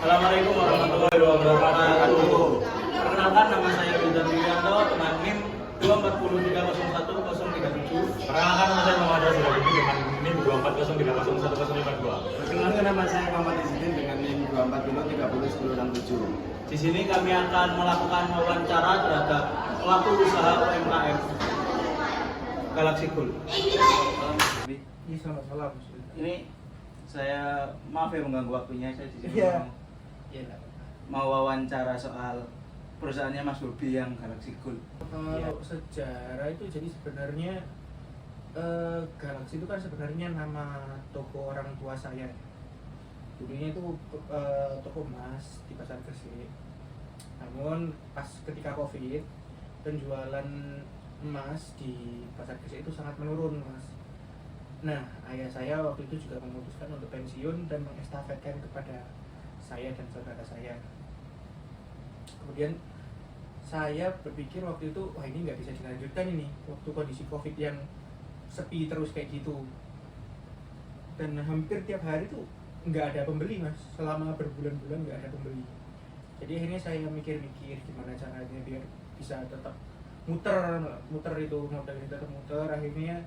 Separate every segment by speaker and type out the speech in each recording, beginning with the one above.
Speaker 1: Assalamualaikum warahmatullahi wabarakatuh. Perkenalkan, nama saya Rizal Widianto, dengan NIM 240301037.
Speaker 2: Perkenalkan, nama saya Muhammad Rasul dengan NIM 240301052.
Speaker 3: Perkenalkan, nama saya Muhammad Izidin dengan NIM 240301067.
Speaker 1: Di sini kami akan melakukan wawancara terhadap pelaku usaha UMKM Galaxy Gold.
Speaker 4: Iya, selamat malam.
Speaker 1: Ini saya maaf ya mengganggu waktunya, saya di sini
Speaker 4: Iya.
Speaker 1: mau wawancara soal perusahaannya Mas Bobi yang Galaxy Gold.
Speaker 4: Kalau sejarah itu jadi sebenarnya Galaxy itu kan sebenarnya nama toko orang tua saya. Dulunya itu toko emas di Pasar Gresik. Namun pas ketika Covid, penjualan emas di Pasar Gresik itu sangat menurun, Mas. Nah, ayah saya waktu itu juga memutuskan untuk pensiun dan mengestafetkan kepada saya dan saudara saya. Kemudian saya berpikir waktu itu, wah ini nggak bisa dilanjutkan ini, waktu kondisi Covid yang sepi terus kayak gitu. Dan hampir tiap hari tuh nggak ada pembeli, Mas. Selama berbulan-bulan nggak ada pembeli. Jadi akhirnya saya mikir-mikir gimana caranya biar bisa tetap muter itu, modal itu tetap muter. Akhirnya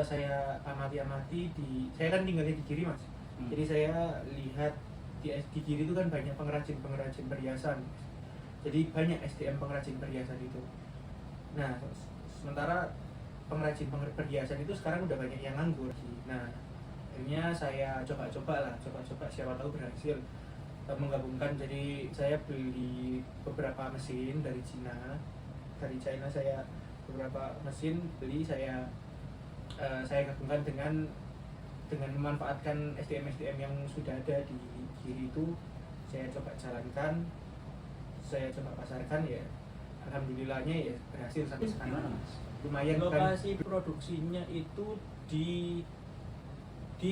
Speaker 4: saya amati saya kan tinggalnya di kiri, Mas. Jadi saya lihat di kiri itu kan banyak pengrajin perhiasan. Jadi banyak SDM pengrajin perhiasan itu. Nah, sementara pengrajin perhiasan itu sekarang udah banyak yang nganggur. Nah, akhirnya saya coba siapa tahu berhasil menggabungkan. Jadi saya beli beberapa mesin dari China. Dari China saya beberapa mesin beli, saya gabungkan dengan memanfaatkan SDM yang sudah ada di kiri itu. Saya coba jalankan, saya coba pasarkan, ya alhamdulillahnya ya berhasil sampai sekarang. Lumayan. Lokasi produksinya itu di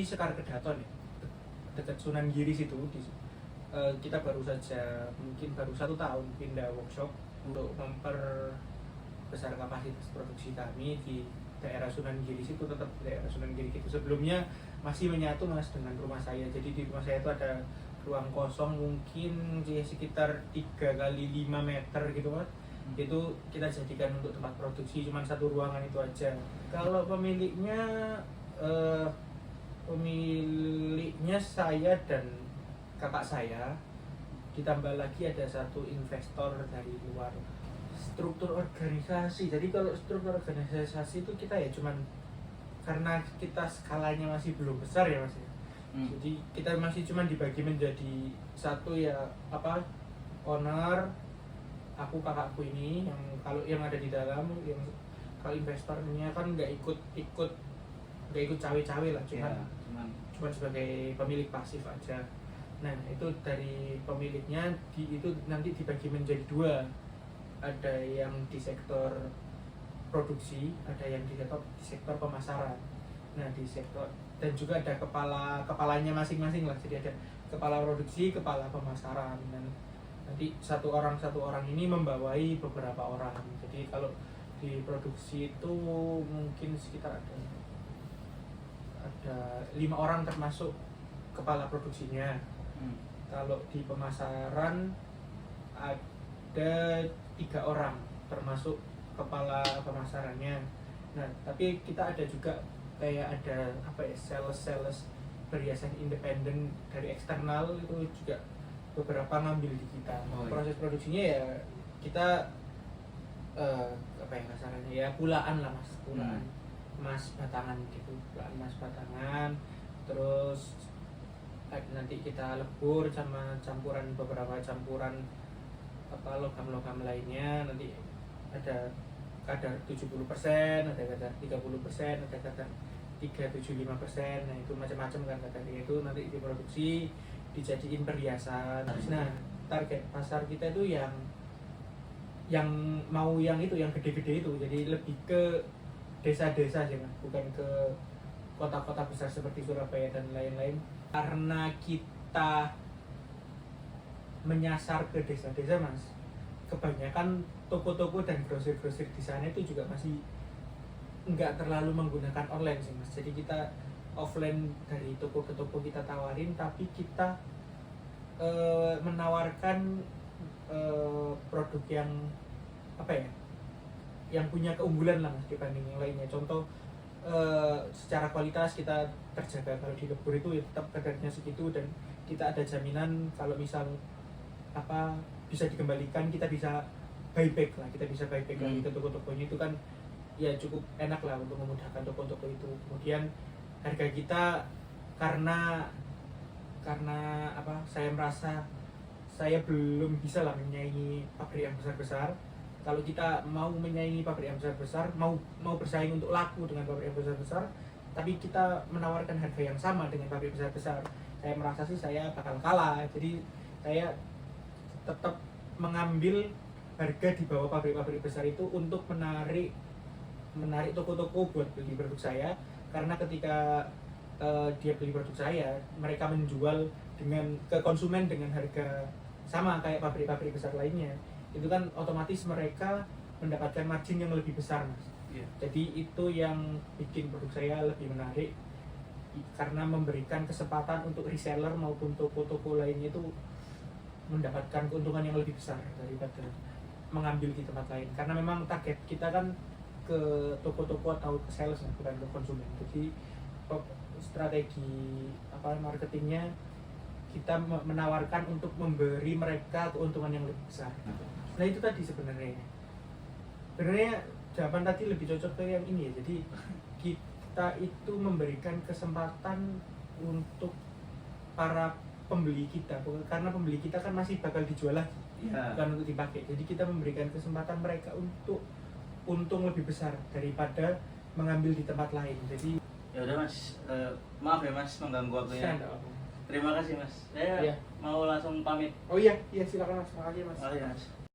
Speaker 4: Sekar Kedaton ya, dekat Sunan Giri situ. Kita baru 1 tahun pindah workshop untuk memperbesar kapasitas produksi kami di daerah Sunan Giri situ, tetap daerah Sunan Giri itu. Sebelumnya masih menyatu, Mas, dengan rumah saya. Jadi di rumah saya itu ada ruang kosong mungkin sekitar 3x5 meter gitu, Mas. Itu kita jadikan untuk tempat produksi, cuma satu ruangan itu aja. Kalau pemiliknya saya dan kakak saya, ditambah lagi ada satu investor dari luar. Struktur organisasi, jadi kalau struktur organisasi itu kita ya cuman karena kita skalanya masih belum besar ya, Mas. Jadi kita masih cuman dibagi menjadi satu ya, owner, aku, kakakku ini, yang ada di dalam, yang kalau investornya kan nggak ikut cawe-cawe lah, cuman sebagai pemilik pasif aja. Nah, itu dari pemiliknya itu nanti dibagi menjadi 2. Ada yang di sektor produksi, ada yang di sektor pemasaran. Nah, di sektor, dan juga ada kepalanya masing-masing lah. Jadi ada kepala produksi, kepala pemasaran, dan nanti satu orang ini membawai beberapa orang. Jadi kalau di produksi itu mungkin sekitar ada 5 orang termasuk kepala produksinya. Kalau di pemasaran ada 3 orang termasuk kepala pemasarannya. Nah, tapi kita ada juga kayak ada sales perhiasan independen dari eksternal, itu juga beberapa ngambil di kita. Proses produksinya ya kita kasarannya ya pulaan lah, Mas, pulaan emas batangan gitu, pulaan emas batangan. Terus nanti kita lebur sama beberapa campuran logam-logam lainnya. Nanti ada kadar 70%, ada kadar 30%, ada kadar 375%. Nah, itu macam-macam kan kadarnya. Itu nanti diproduksi, dijadiin perhiasan. Nah, target pasar kita itu yang mau yang gede-gede itu. Jadi lebih ke desa-desa sih, Mas, bukan ke kota-kota besar seperti Surabaya dan lain-lain. Karena kita menyasar ke desa-desa, Mas, kebanyakan toko-toko dan grosir-grosir di sana itu juga masih nggak terlalu menggunakan online sih, Mas. Jadi kita offline dari toko ke toko kita tawarin, tapi kita menawarkan produk yang apa ya, yang punya keunggulan lah Mas dibanding yang lainnya. Contoh secara kualitas kita terjaga, kalau di lebur itu ya tetap kadarnya segitu, dan kita ada jaminan kalau misal apa bisa dikembalikan, kita bisa buyback lagi ke toko-tokonya. Itu kan ya cukup enak lah untuk memudahkan toko-toko itu. Kemudian harga kita karena apa, saya merasa saya belum bisa lah menyaingi pabrik yang besar-besar. Kalau kita mau menyaingi pabrik yang besar-besar, mau bersaing untuk laku dengan pabrik yang besar-besar, tapi kita menawarkan harga yang sama dengan pabrik besar-besar, saya merasa sih saya bakal kalah. Jadi saya tetap mengambil harga di bawah pabrik-pabrik besar itu untuk menarik toko-toko buat beli produk saya. Karena ketika dia beli produk saya, mereka menjual ke konsumen dengan harga sama kayak pabrik-pabrik besar lainnya, itu kan otomatis mereka mendapatkan margin yang lebih besar, Mas.
Speaker 1: Iya.
Speaker 4: Jadi itu yang bikin produk saya lebih menarik, karena memberikan kesempatan untuk reseller maupun toko-toko lainnya itu mendapatkan keuntungan yang lebih besar daripada mengambil di tempat lain. Karena memang target kita kan ke toko-toko atau ke sales, bukan ke konsumen. Jadi strategi marketingnya kita menawarkan untuk memberi mereka keuntungan yang lebih besar. Nah itu tadi sebenarnya jawaban tadi lebih cocok ke yang ini ya. Jadi kita itu memberikan kesempatan untuk para pembeli kita, karena pembeli kita kan masih bakal dijual lagi, bukan untuk dipakai. Jadi kita memberikan kesempatan mereka untuk untung lebih besar daripada mengambil di tempat lain. Jadi
Speaker 1: Ya udah Mas, maaf ya Mas mengganggu waktunya. Terima kasih Mas. Saya
Speaker 4: Iya.
Speaker 1: mau langsung pamit.
Speaker 4: Oh iya silakan Mas, makasih Mas.
Speaker 1: Makasih Mas.